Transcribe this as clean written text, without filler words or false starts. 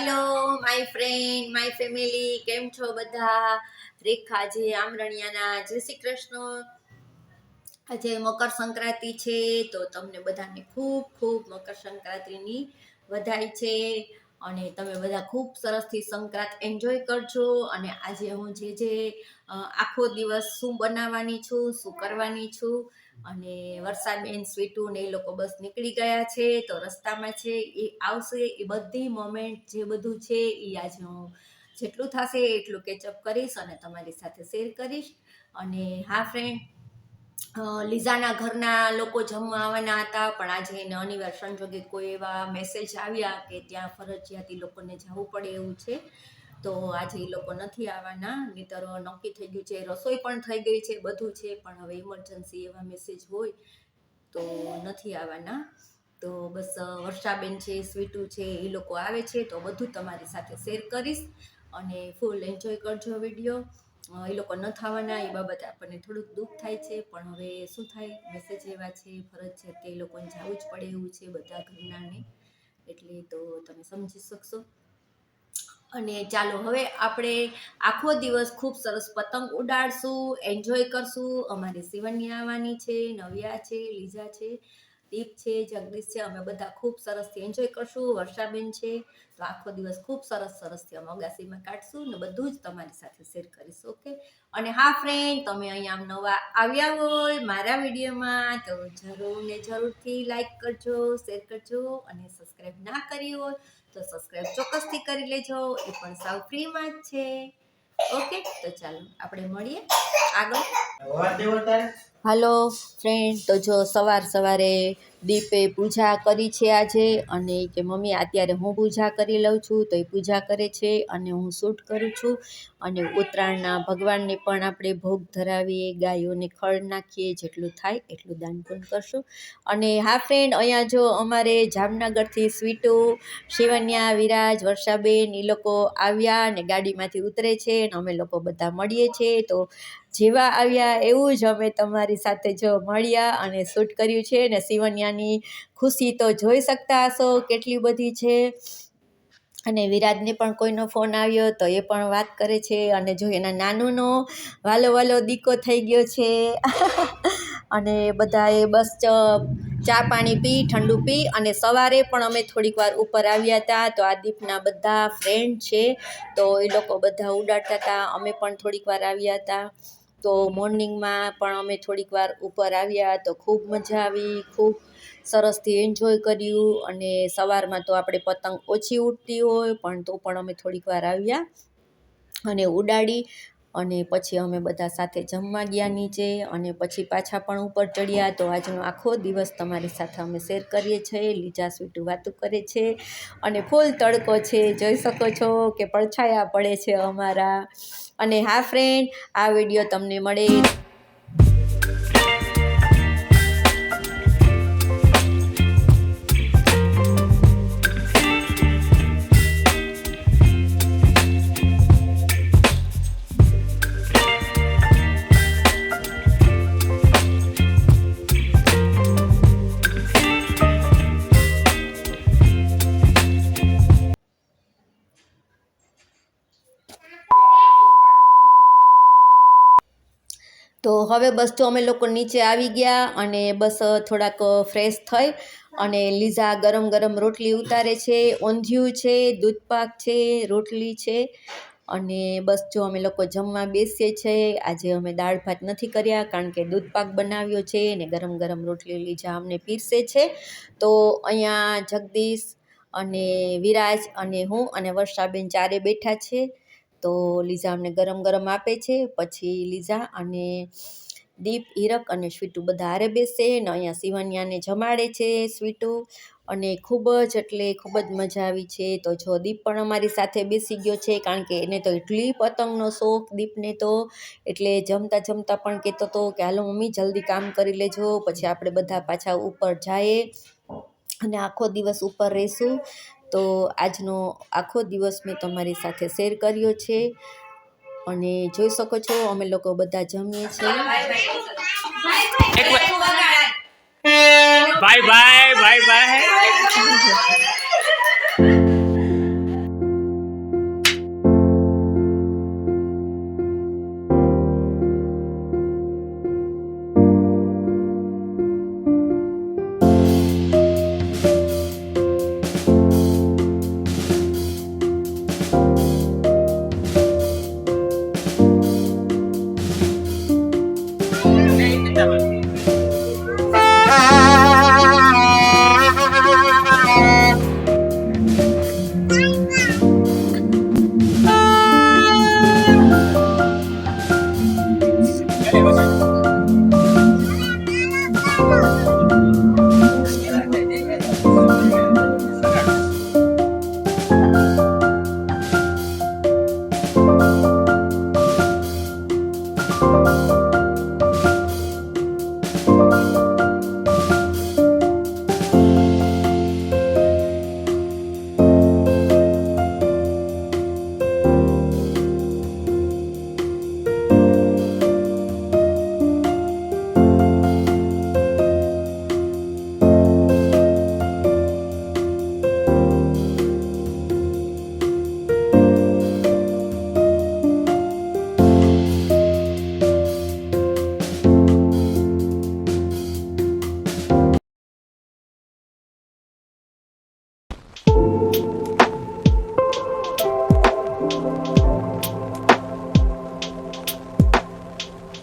Hello my friend my family, કેમ છો બધા? રેખા છે આમરણિયાના. જય શ્રી કૃષ્ણ. આજે મકર સંક્રાંતિ છે, તો તમને બધાને ખૂબ ખૂબ મકર સંક્રાંતિની વધાઈ છે અને તમે બધા ખૂબ સરસથી સંક્રાંત એન્જોય કરજો. અને આજે હું જે આખો દિવસ શું બનાવવાની છું, શું કરવાની છું, અને વર્ષાબેન સ્વીટુ ને એ લોકો બસ નીકળી ગયા છે, તો રસ્તામાં છે, એ આવશે. એ બધી મોમેન્ટ જે બધું છે એ આજે હું જેટલું થશે એટલું કેચઅપ કરીશ અને તમારી સાથે શેર કરીશ. અને હા ફ્રેન્ડ, લીઝાના ઘરના લોકો જમવા આવવાના હતા, પણ આજે એને અનિવાર્ય સંજોગે કોઈ એવા મેસેજ આવ્યા કે ત્યાં ફરજિયાત એ લોકોને જવું પડે એવું છે, તો આજે એ લોકો નથી આવવાના. નહીંતર નક્કી થઈ ગયું છે, રસોઈ પણ થઈ ગઈ છે, બધું છે, પણ હવે ઇમરજન્સી એવા મેસેજ હોય તો નથી આવવાના. તો બસ વર્ષાબેન છે, સ્વીટુ છે, એ લોકો આવે છે તો બધું તમારી સાથે શેર કરીશ અને ફૂલ એન્જોય કરજો વિડીયો. એ લોકો ન થવાના એ બાબતે આપણને થોડુંક દુઃખ થાય છે, પણ હવે શું થાય, મેસેજ એવા છે, ફરજ છે કે એ લોકોને જવું જ પડે એવું છે બધા ઘરનાને, એટલે તો તમે સમજી શકશો. અને ચાલો હવે આપણે આખો દિવસ ખૂબ સરસ પતંગ ઉડાડશું, એન્જોય કરશું. અમારી શિવન્યા આવવાની છે, નવ્યા છે, લીઝા છે, દીપ છે, જગદીશ છે, અમે બધા ખૂબ સરસથી એન્જોય કરશું. વર્ષાબેન છે, તો આખો દિવસ ખૂબ સરસથી અમે અગાસીમાં કાઢશું ને બધું જ તમારી સાથે શેર કરીશું. ઓકે. અને હા ફ્રેન્ડ, તમે અહીંયા નવા આવ્યા હોય મારા વિડીયોમાં તો જરૂરથી લાઈક કરજો, શેર કરજો, અને સબસ્ક્રાઈબ ના કરી હોય તો સબસ્ક્રાઈબ ચોક્કસથી કરી લેજો, એ પણ સાવ ફ્રીમાં જ છે. ઓકે, તો ચાલો આપણે મળીએ આગળ. હાલો ફ્રેન્ડ, તો જો સવારે દીપે પૂજા કરી છે આજે, અને કે મમ્મી અત્યારે હું પૂજા કરી લઉં છું, તો એ પૂજા કરે છે અને હું શૂટ કરું છું. અને ઉત્તરાયણના ભગવાનને પણ આપણે ભોગ ધરાવીએ, ગાયોને ખળ નાખીએ, જેટલું થાય એટલું દાન પુણ્ય કરશું. અને હા ફ્રેન્ડ, અહીંયા જો અમારે જામનગરથી સ્વીટુ, શિવન્યા, વિરાજ, વર્ષાબેન એ લોકો આવ્યા અને ગાડીમાંથી ઉતરે છે અને અમે લોકો બધા મળીએ છીએ. તો જેવા આવ્યા એવું જ અમે તમારી સાથે જો મળ્યા અને શૂટ કર્યું છે. ને શિવન્યાની ખુશી તો જોઈ શકતા હશો કેટલી બધી છે. અને વિરાજને પણ કોઈનો ફોન આવ્યો તો એ પણ વાત કરે છે, અને જો એના નાનુનો વાલો દીકો થઈ ગયો છે. અને બધાએ બસ ચા પાણી પી, ઠંડુ પી, અને સવારે પણ અમે થોડીક વાર ઉપર આવ્યા હતા, તો આ દીપના બધા ફ્રેન્ડ છે તો એ લોકો બધા ઉડાડતા હતા, અમે પણ થોડીક વાર આવ્યા હતા. તો મોર્નિંગમાં પણ અમે થોડીક વાર ઉપર આવ્યા તો ખૂબ મજા આવી, ખૂબ સરસથી એન્જોય કર્યું. અને સવારમાં તો આપણે પતંગ ઓછી ઉડતી હોય, પણ તો પણ અમે થોડીક વાર આવ્યા અને ઉડાડી, અને પછી અમે બધા સાથે જમવા ગયા નીચે, અને પછી પાછા પણ ઉપર ચડ્યા. તો આજનો આખો દિવસ તમારી સાથે અમે શેર કરીએ છીએ. લીજા સ્વીટુ વાતું કરે છે અને ફૂલ તડકો છે, જોઈ શકો છો કે પડછાયા પડે છે અમારા. અને હા ફ્રેન્ડ, આ વિડીયો તમને મળે તો હવે બસ તો અમે લોકો નીચે આવી ગયા અને બસ થોડાક ફ્રેશ થઈ, અને લીઝા ગરમ રોટલી ઉતારે છે, ઊંધિયું છે, દૂધપાક છે, રોટલી છે, અને બસ જો અમે લોકો જમવા બેસીએ છીએ. આજે અમે દાળ ભાત નથી કર્યા, કારણ કે દૂધપાક બનાવ્યો છે ને ગરમ રોટલી લીઝા અમને પીરસે છે. તો અહીંયા જગદીશ અને વિરાજ અને હું અને વર્ષાબેન ચારે બેઠા છે. તો લીઝા અમને ગરમ આપે છે, પછી લીઝા અને દીપ, હીરક અને સ્વીટુ બધા હારે બેસે ને અહીંયા શિવન્યાને જમાડે છે સ્વીટુ. અને ખૂબ જ મજા આવી છે. તો જો દીપ પણ અમારી સાથે બેસી ગયો છે, કારણ કે એને તો એટલી પતંગનો શોખ દીપને તો, એટલે જમતા પણ કહેતો હતો કે હાલો મમ્મી જલ્દી કામ કરી લેજો, પછી આપણે બધા પાછા ઉપર જઈએ અને આખો દિવસ ઉપર રહીશું. તો આજનો આખો દિવસ મેં તમારી સાથે શેર કર્યો છે, અને જોઈ શકો છો અમે લોકો બધા જમીએ છીએ. Bye bye.